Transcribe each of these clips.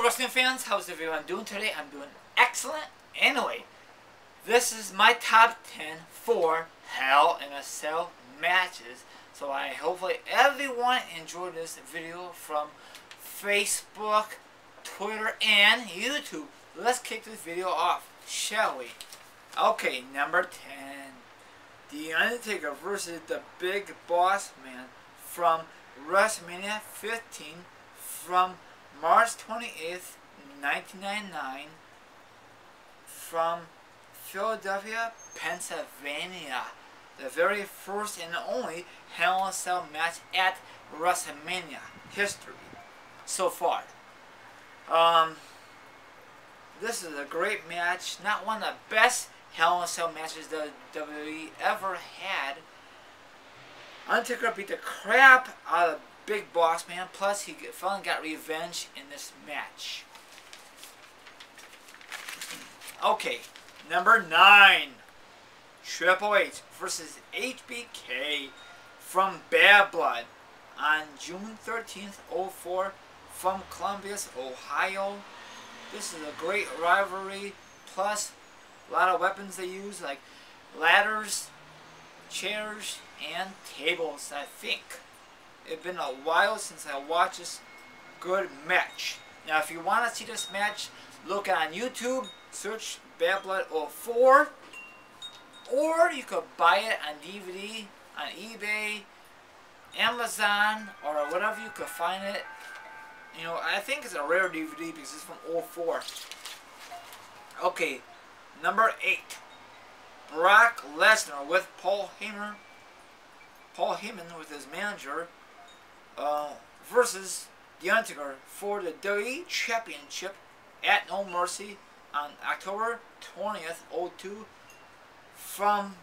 wrestling fans, how's everyone doing today? I'm doing excellent. Anyway, this is my top 10 for Hell in a Cell matches. So I hopefully everyone enjoyed this video from Facebook, Twitter, and YouTube. Let's kick this video off, shall we? Okay, number 10. The Undertaker versus the Big Boss Man from WrestleMania 15 from March 28th, 1999 from Philadelphia, Pennsylvania. The very first and only Hell in a Cell match at WrestleMania history so far. This is a great match. Not one of the best Hell in a Cell matches that WWE ever had. Undertaker beat the crap out of Big Boss Man, plus he finally got revenge in this match. Okay, number 9. Triple H versus HBK from Bad Blood on June 13th, 04 from Columbus, Ohio. This is a great rivalry, plus a lot of weapons they use like ladders, chairs, and tables, I think. It's been a while since I watched this good match. Now if you want to see this match, look on YouTube, search Bad Blood 04, or you could buy it on DVD, on eBay, Amazon, or whatever you could find it. You know, I think it's a rare DVD because it's from 04. Okay, number 8. Brock Lesnar with Paul Heyman with his manager versus The Undertaker for the WWE Championship at No Mercy on October 20th, 02 from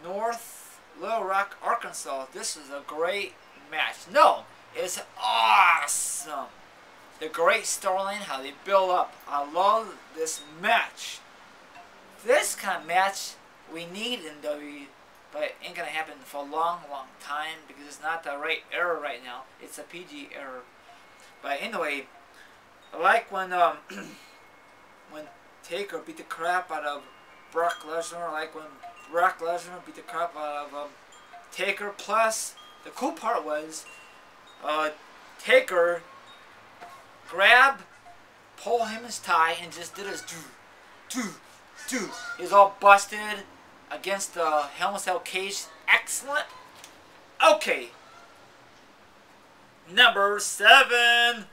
North Little Rock, Arkansas. This is a great match. No, it's awesome. The great storyline, how they build up. I love this match. This kind of match we need in WWE, but it ain't gonna happen for a long time because it's not the right era right now. It's a PG era. But anyway, I like when when Taker beat the crap out of Brock Lesnar. I like when Brock Lesnar beat the crap out of Taker. Plus, the cool part was Taker grabbed Paul Heyman's tie and just did his do. He's all busted against the Hell in a Cell cage. Excellent. Okay. Number 7.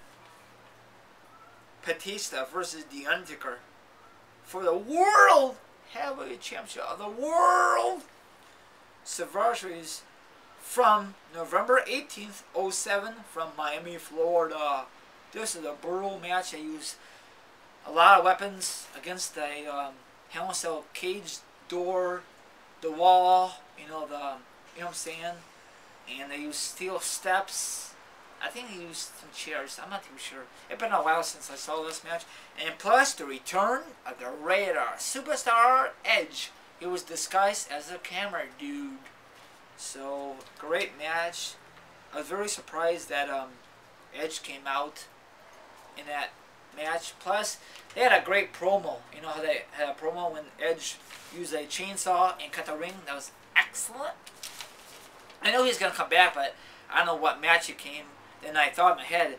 Batista versus The Undertaker for the World Heavyweight Championship of the World Survivor Series from November 18th, 07 from Miami, Florida. This is a brutal match. They use a lot of weapons against the Hell in a Cell cage door, the wall, you know what I'm saying? And they use steel steps. I think they used some chairs. I'm not too sure. It's been a while since I saw this match. And plus, the return of the Radar Superstar Edge. He was disguised as a camera dude. So, great match. I was very surprised that Edge came out in that match. Plus, they had a great promo. You know how they had a promo when Edge used a chainsaw and cut the ring? That was excellent. I know he's going to come back, but I don't know what match he came. Then I thought in my head,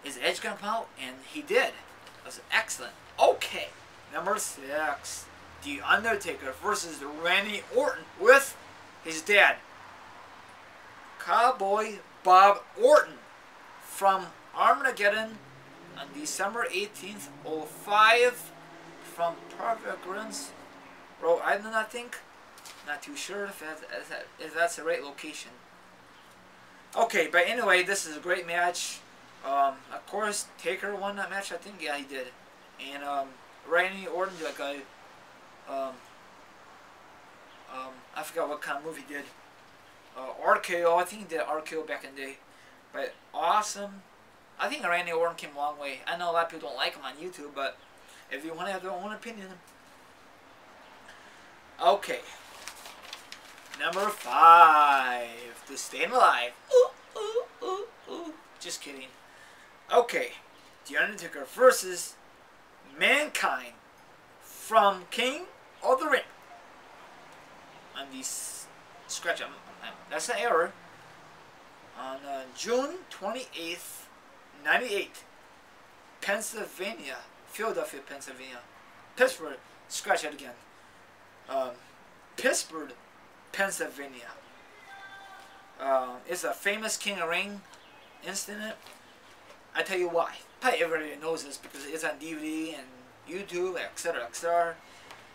is Edge going to come out? And he did. It was excellent. Okay, number 6. The Undertaker versus Randy Orton with his dad, Cowboy Bob Orton, from Armageddon on December 18th, 05 from Providence, Rhode Island, I think. Not too sure if that's the right location. Okay, but anyway, this is a great match. Of course, Taker won that match, I think. Yeah, he did. And Randy Orton did like a I forgot what kind of movie he did. RKO, I think he did RKO back in the day. But awesome. I think Randy Orton came a long way. I know a lot of people don't like him on YouTube, but if you want to have their own opinion. Okay. Number 5. The Staying Alive. Ooh, ooh, ooh, ooh. Just kidding. Okay. The Undertaker versus Mankind from King of the Ring. On the scratch, that's an error. On June 28th, 98, Pennsylvania, Philadelphia, Pennsylvania, Pittsburgh, scratch it again. Pittsburgh, Pennsylvania. It's a famous King of the Ring incident. I tell you why. Probably everybody knows this because it's on DVD and YouTube, etc., etc.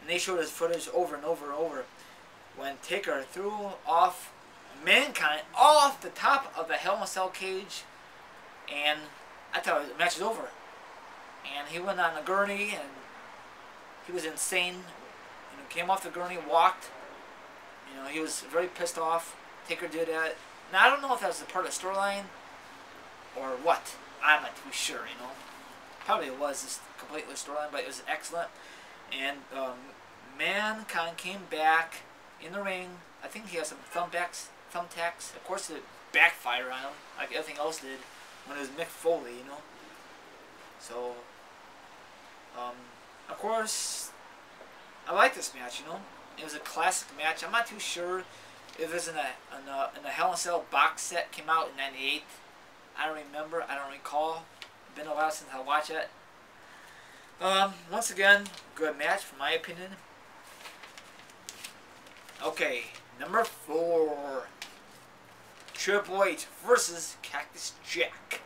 And they show this footage over and over and over. When Taker threw off Mankind off the top of the Hell in a Cell cage, and I thought the match was over. And he went on a gurney, and he was insane. You know, came off the gurney, walked. You know, he was very pissed off. Taker did that. Now I don't know if that was a part of the storyline or what. I'm not too sure. You know, probably it was just completely storyline, but it was excellent. And Mankind came back in the ring. I think he has some thumbtacks. Of course, it backfired on him, like everything else did when it was Mick Foley, you know. So, of course, I like this match, you know. It was a classic match. I'm not too sure if it was in a Hell in a Cell box set, came out in '98. I don't remember. I don't recall. It's been a while since I watched it. Once again, good match, from my opinion. Okay, number 4. Triple H versus Cactus Jack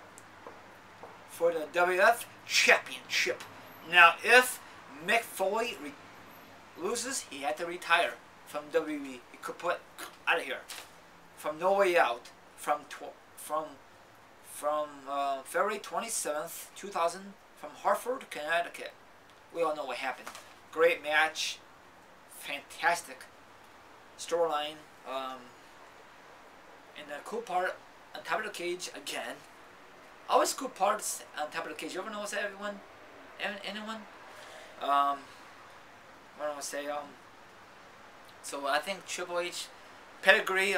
for the WF Championship. Now, if Mick Foley loses, he had to retire from WWE. He could put out of here from No Way Out from February 27th, 2000, from Hartford, Connecticut. We all know what happened. Great match, fantastic storyline. And the cool part on top of the cage again. Always cool parts on top of the cage. You ever notice that, everyone? Anyone? What do I want to say? So I think Triple H pedigree,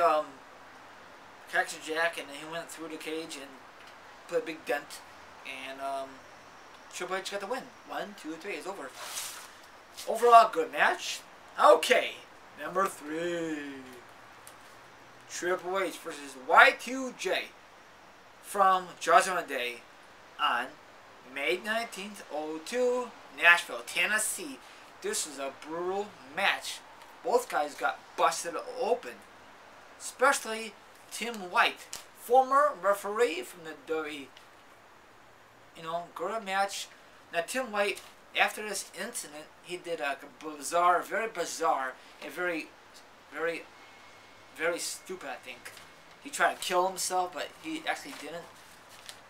Cactus Jack, and then he went through the cage and put a big dent, and Triple H got the win. 1, 2, 3. It's over. Overall, good match. Okay, number 3. Triple H versus Y2J from Judgment Day on May 19th, 2002, Nashville, Tennessee. This was a brutal match. Both guys got busted open. Especially Tim White, former referee from the WWE. You know, good match. Now Tim White, after this incident, he did a bizarre, very bizarre, and very stupid, I think. He tried to kill himself, but he actually didn't.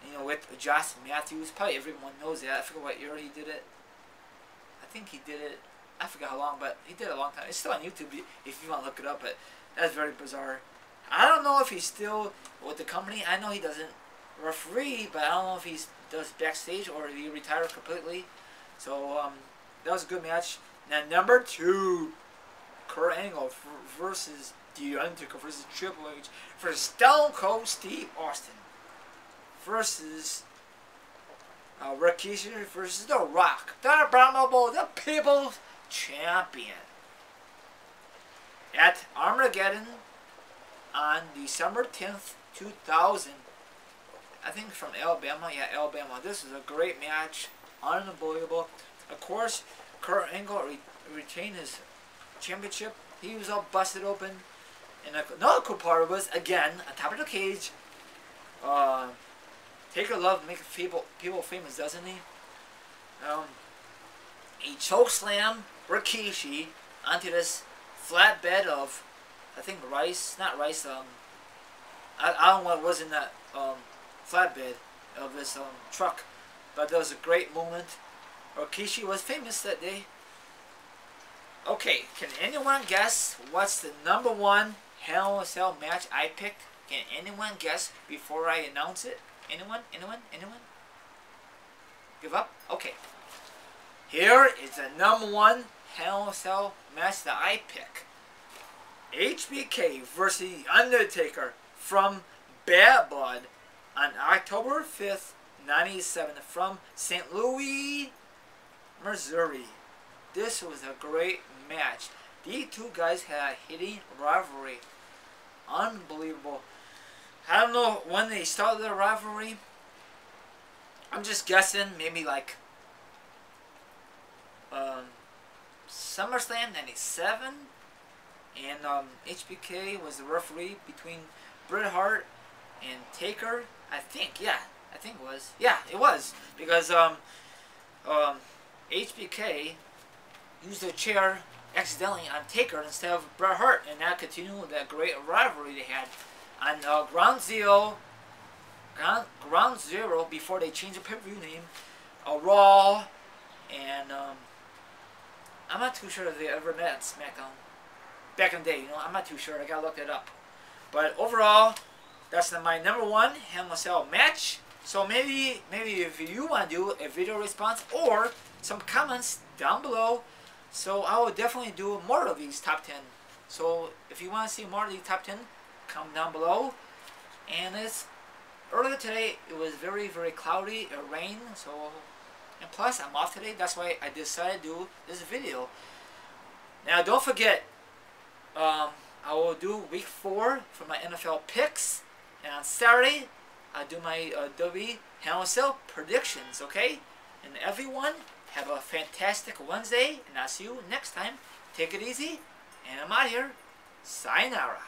You know, with Josh Matthews. Probably everyone knows that. I forget what year he did it. I think he did it. I forgot how long, but he did it a long time. It's still on YouTube if you want to look it up, but that's very bizarre. I don't know if he's still with the company. I know he doesn't referee, but I don't know if he does backstage or he retired completely. So, that was a good match. Now, number 2, Kurt Angle versus The Undertaker versus Triple H versus Stone Cold Steve Austin versus Rikishi versus The Rock, the Abominable, the People's Champion at Armageddon on December 10th, 2000. I think from Alabama. Yeah, Alabama. This is a great match. Unbelievable. Of course, Kurt Angle retained his championship. He was all busted open. And another cool part was, again, on top of the cage, Taker love making people famous, doesn't he? He chokeslammed Rikishi onto this flatbed of, I think, rice. Not rice, I don't know what was in that flatbed of this truck. But that was a great moment. Rikishi was famous that day. Okay, can anyone guess what's the number 1 Hell in a Cell match I picked? Can anyone guess before I announce it? Anyone? Anyone? Anyone? Give up? Okay. Here is the number 1 Hell in a Cell match that I pick. HBK versus Undertaker from Bad Blood on October 5th, 97 from St. Louis, Missouri. This was a great match. These two guys had a hitting rivalry. Unbelievable. I don't know when they started their rivalry. I'm just guessing, maybe like SummerSlam 97. And HBK was the referee between Bret Hart and Taker. I think it was. Yeah, it was. Because HBK used a chair accidentally on Taker instead of Bret Hart, and that continued that great rivalry they had on Ground Zero before they changed the pay-per-view name, Raw, and I'm not too sure if they ever met at SmackDown back in the day. I'm not too sure. I gotta look it up. But overall, that's my #1 Hell in a Cell match. So maybe if you want to do a video response or some comments down below, so I will definitely do more of these top 10. So if you want to see more of these top 10, comment down below. And earlier today, it was very, very cloudy. It rained. And plus, I'm off today. That's why I decided to do this video. Now, don't forget, I will do week 4 for my NFL picks. And on Saturday, I'll do my WWE Hell in a Cell predictions, okay? And everyone, have a fantastic Wednesday, and I'll see you next time. Take it easy, and I'm out here. Sayonara.